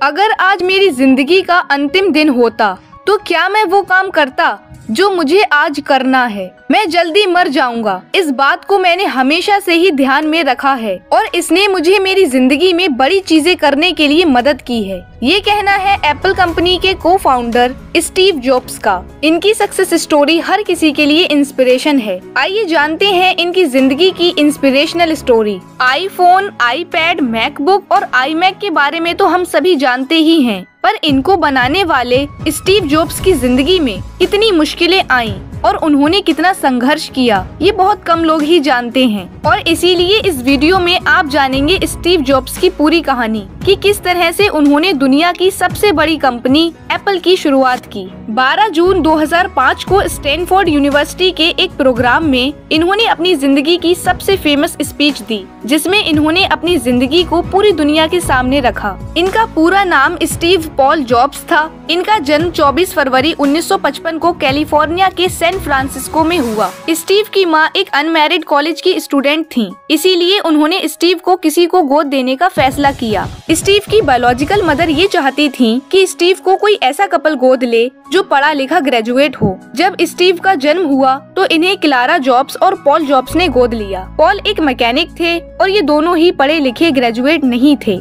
अगर आज मेरी जिंदगी का अंतिम दिन होता तो क्या मैं वो काम करता जो मुझे आज करना है। मैं जल्दी मर जाऊंगा, इस बात को मैंने हमेशा से ही ध्यान में रखा है और इसने मुझे मेरी जिंदगी में बड़ी चीजें करने के लिए मदद की है। ये कहना है एप्पल कंपनी के को फाउंडर स्टीव जॉब्स का। इनकी सक्सेस स्टोरी हर किसी के लिए इंस्पिरेशन है। आइए जानते हैं इनकी जिंदगी की inspirational story. IPhone, iPad, MacBook और आईमैक के बारे में तो हम सभी जानते ही हैं, पर इनको बनाने वाले स्टीव जॉब्स की जिंदगी में कितनी मुश्किलें आईं और उन्होंने कितना संघर्ष किया, ये बहुत कम लोग ही जानते हैं। और इसीलिए इस वीडियो में आप जानेंगे स्टीव जॉब्स की पूरी कहानी कि किस तरह से उन्होंने दुनिया की सबसे बड़ी कंपनी एप्पल की शुरुआत की। 12 जून 2005 को स्टैनफोर्ड यूनिवर्सिटी के एक प्रोग्राम में इन्होंने अपनी जिंदगी की सबसे फेमस स्पीच दी, जिसमें इन्होंने अपनी जिंदगी को पूरी दुनिया के सामने रखा। इनका पूरा नाम स्टीव पॉल जॉब्स था। इनका जन्म 24 फरवरी 1955 को कैलिफोर्निया के सैन फ्रांसिस्को में हुआ। स्टीव की माँ एक अनमैरिड कॉलेज की स्टूडेंट थीं, इसीलिए उन्होंने स्टीव को किसी को गोद देने का फैसला किया। स्टीव की बायोलॉजिकल मदर ये चाहती थीं कि स्टीव को कोई ऐसा कपल गोद ले जो पढ़ा लिखा ग्रेजुएट हो। जब स्टीव का जन्म हुआ तो इन्हें क्लारा जॉब्स और पॉल जॉब्स ने गोद लिया। पॉल एक मैकेनिक थे और ये दोनों ही पढ़े लिखे ग्रेजुएट नहीं थे,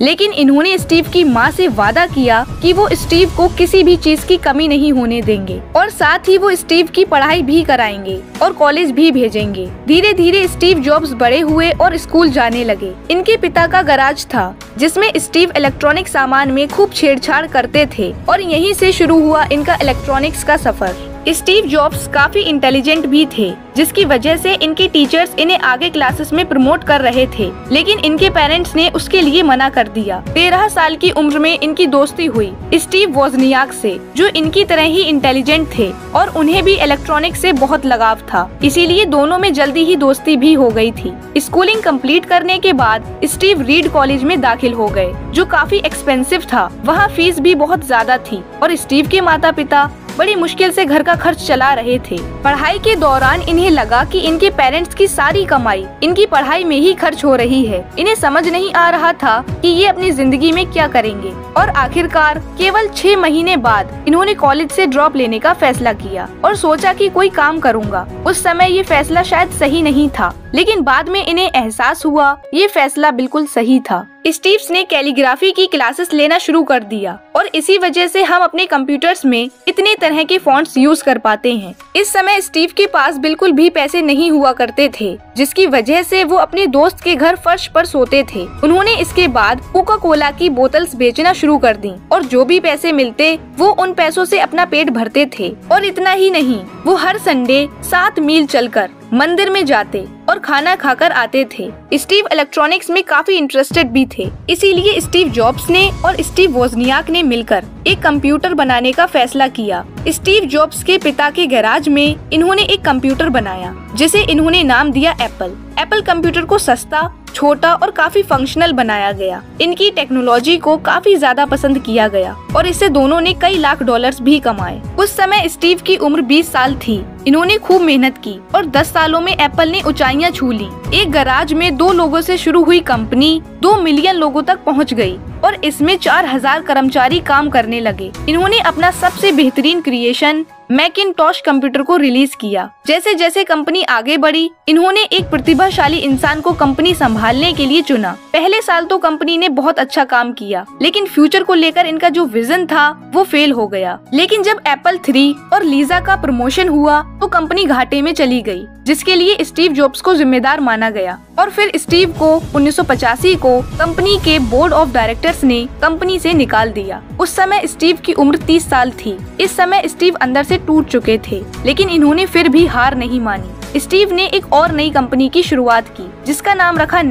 लेकिन इन्होंने स्टीव की माँ से वादा किया कि वो स्टीव को किसी भी चीज की कमी नहीं होने देंगे और साथ ही वो स्टीव की पढ़ाई भी कराएंगे और कॉलेज भी भेजेंगे। धीरे धीरे स्टीव जॉब्स बड़े हुए और स्कूल जाने लगे। इनके पिता का गैराज था जिसमें स्टीव इलेक्ट्रॉनिक सामान में खूब छेड़छाड़ करते थे और यहीं से शुरू हुआ इनका इलेक्ट्रॉनिक्स का सफर। स्टीव जॉब्स काफी इंटेलिजेंट भी थे, जिसकी वजह से इनके टीचर्स इन्हें आगे क्लासेस में प्रमोट कर रहे थे, लेकिन इनके पेरेंट्स ने उसके लिए मना कर दिया। 13 साल की उम्र में इनकी दोस्ती हुई स्टीव वोज़नियाक से, जो इनकी तरह ही इंटेलिजेंट थे और उन्हें भी इलेक्ट्रॉनिक से बहुत लगाव था, इसीलिए दोनों में जल्दी ही दोस्ती भी हो गई थी। स्कूलिंग कंप्लीट करने के बाद स्टीव रीड कॉलेज में दाखिल हो गए, जो काफी एक्सपेंसिव था। वहाँ फीस भी बहुत ज्यादा थी और स्टीव के माता पिता बड़ी मुश्किल से घर का खर्च चला रहे थे। पढ़ाई के दौरान इन्हें लगा कि इनके पेरेंट्स की सारी कमाई इनकी पढ़ाई में ही खर्च हो रही है। इन्हें समझ नहीं आ रहा था कि ये अपनी जिंदगी में क्या करेंगे और आखिरकार केवल 6 महीने बाद इन्होंने कॉलेज से ड्रॉप लेने का फैसला किया और सोचा कि कोई काम करूँगा। उस समय ये फैसला शायद सही नहीं था, लेकिन बाद में इन्हें एहसास हुआ ये फैसला बिल्कुल सही था। स्टीव्स ने कैलीग्राफी की क्लासेस लेना शुरू कर दिया और इसी वजह से हम अपने कंप्यूटर्स में इतने तरह के फॉन्ट्स यूज कर पाते हैं। इस समय स्टीव के पास बिल्कुल भी पैसे नहीं हुआ करते थे, जिसकी वजह से वो अपने दोस्त के घर फर्श पर सोते थे। उन्होंने इसके बाद कोका कोला की बोतल्स बेचना शुरू कर दी और जो भी पैसे मिलते वो उन पैसों से अपना पेट भरते थे। और इतना ही नहीं, वो हर संडे 7 मील चलकर मंदिर में जाते और खाना खाकर आते थे। स्टीव इलेक्ट्रॉनिक्स में काफी इंटरेस्टेड भी थे, इसीलिए स्टीव जॉब्स ने और स्टीव वोज़नियाक ने मिलकर एक कंप्यूटर बनाने का फैसला किया। स्टीव जॉब्स के पिता के गैराज में इन्होंने एक कंप्यूटर बनाया जिसे इन्होंने नाम दिया एप्पल। एप्पल कंप्यूटर को सस्ता, छोटा और काफी फंक्शनल बनाया गया। इनकी टेक्नोलॉजी को काफी ज्यादा पसंद किया गया और इससे दोनों ने कई लाख डॉलर्स भी कमाए। उस समय स्टीव की उम्र 20 साल थी। इन्होंने खूब मेहनत की और 10 सालों में एप्पल ने ऊंचाइयां छू ली। एक गैराज में 2 लोगों से शुरू हुई कंपनी 2 मिलियन लोगों तक पहुंच गई और इसमें 4000 कर्मचारी काम करने लगे। इन्होंने अपना सबसे बेहतरीन क्रिएशन मैकिनटॉश कंप्यूटर को रिलीज किया। जैसे जैसे कंपनी आगे बढ़ी, इन्होंने एक प्रतिभाशाली इंसान को कंपनी संभालने के लिए चुना। पहले साल तो कंपनी ने बहुत अच्छा काम किया, लेकिन फ्यूचर को लेकर इनका जो विजन था वो फेल हो गया। लेकिन जब एप्पल 3 और लीजा का प्रमोशन हुआ तो कंपनी घाटे में चली गई, जिसके लिए स्टीव जॉब्स को जिम्मेदार माना गया और फिर स्टीव को 1985 को कंपनी के बोर्ड ऑफ डायरेक्टर्स ने कंपनी से निकाल दिया। उस समय स्टीव की उम्र 30 साल थी। इस समय स्टीव अंदर से टूट चुके थे, लेकिन इन्होंने फिर भी हार नहीं मानी। स्टीव ने एक और नई कंपनी की शुरुआत की जिसका नाम रखा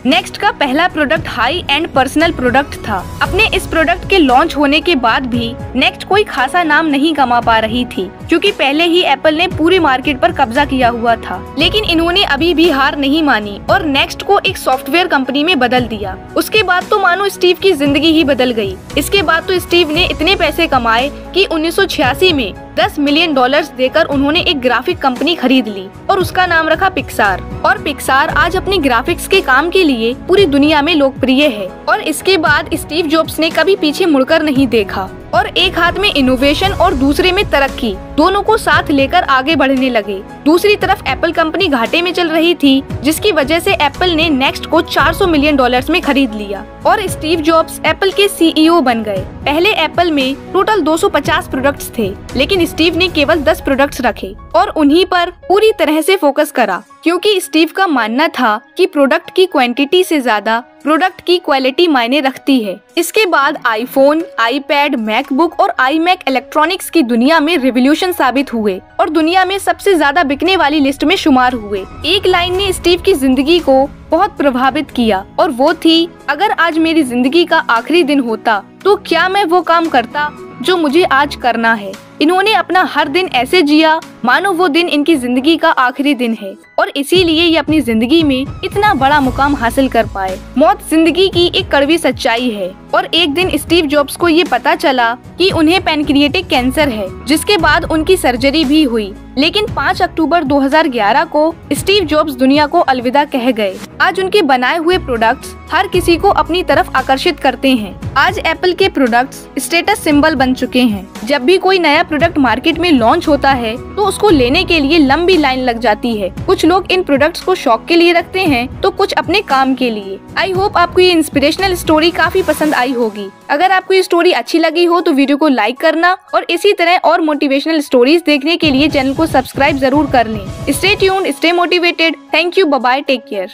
नेक्स्ट का पहला product high and personal product था। अपने इस प्रोडक्ट के लॉन्च होने के बाद भी नेक्स्ट कोई खासा नाम नहीं कमा पा रही थी, क्योंकि पहले ही एप्पल ने पूरी मार्केट पर कब्जा किया हुआ था। लेकिन इन्होंने अभी भी हार नहीं मानी और नेक्स्ट को एक सॉफ्टवेयर कंपनी में बदल दिया। उसके बाद तो मानो स्टीव की जिंदगी ही बदल गई। इसके बाद तो स्टीव ने इतने पैसे कमाए कि 1986 में $10 मिलियन देकर उन्होंने एक ग्राफिक कंपनी खरीद ली और उसका नाम रखा पिक्सार। और पिक्सार आज अपनी ग्राफिक्स के काम के लिए पूरी दुनिया में लोकप्रिय है। और इसके बाद स्टीव जॉब्स ने कभी पीछे मुड़कर नहीं देखा और एक हाथ में इनोवेशन और दूसरे में तरक्की दोनों को साथ लेकर आगे बढ़ने लगे। दूसरी तरफ एप्पल कंपनी घाटे में चल रही थी, जिसकी वजह से एप्पल ने नेक्स्ट को $400 मिलियन में खरीद लिया और स्टीव जॉब्स एप्पल के CEO बन गए। पहले एप्पल में टोटल 250 प्रोडक्ट्स थे, लेकिन स्टीव ने केवल 10 प्रोडक्ट्स रखे और उन्हीं पर पूरी तरह से फोकस करा, क्योंकि स्टीव का मानना था कि प्रोडक्ट की क्वांटिटी से ज्यादा प्रोडक्ट की क्वालिटी मायने रखती है। इसके बाद आईफोन, आईपैड, मैकबुक और iMac इलेक्ट्रॉनिक्स की दुनिया में रिवॉल्यूशन साबित हुए और दुनिया में सबसे ज्यादा बिकने वाली लिस्ट में शुमार हुए। एक लाइन ने स्टीव की जिंदगी को बहुत प्रभावित किया और वो थी, अगर आज मेरी जिंदगी का आखिरी दिन होता तो क्या मैं वो काम करता जो मुझे आज करना है। इन्होंने अपना हर दिन ऐसे जिया मानो वो दिन इनकी जिंदगी का आखिरी दिन है और इसीलिए ये अपनी जिंदगी में इतना बड़ा मुकाम हासिल कर पाए। मौत जिंदगी की एक कड़वी सच्चाई है और एक दिन स्टीव जॉब्स को ये पता चला कि उन्हें पैनक्रिएटिक कैंसर है, जिसके बाद उनकी सर्जरी भी हुई। लेकिन 5 अक्टूबर 2011 को स्टीव जॉब्स दुनिया को अलविदा कह गए। आज उनके बनाए हुए प्रोडक्ट्स हर किसी को अपनी तरफ आकर्षित करते हैं। आज एप्पल के प्रोडक्ट्स स्टेटस सिंबल बन चुके हैं। जब भी कोई नया प्रोडक्ट मार्केट में लॉन्च होता है तो उसको लेने के लिए लंबी लाइन लग जाती है। कुछ लोग इन प्रोडक्ट्स को शौक के लिए रखते हैं तो कुछ अपने काम के लिए। आई होप आपको ये इंस्पिरेशनल स्टोरी काफी पसंद आई होगी। अगर आपको ये स्टोरी अच्छी लगी हो तो वीडियो को लाइक करना और इसी तरह और मोटिवेशनल स्टोरीज देखने के लिए चैनल को सब्सक्राइब जरूर कर लें। Stay tuned, stay motivated. Thank you, bye bye, take care.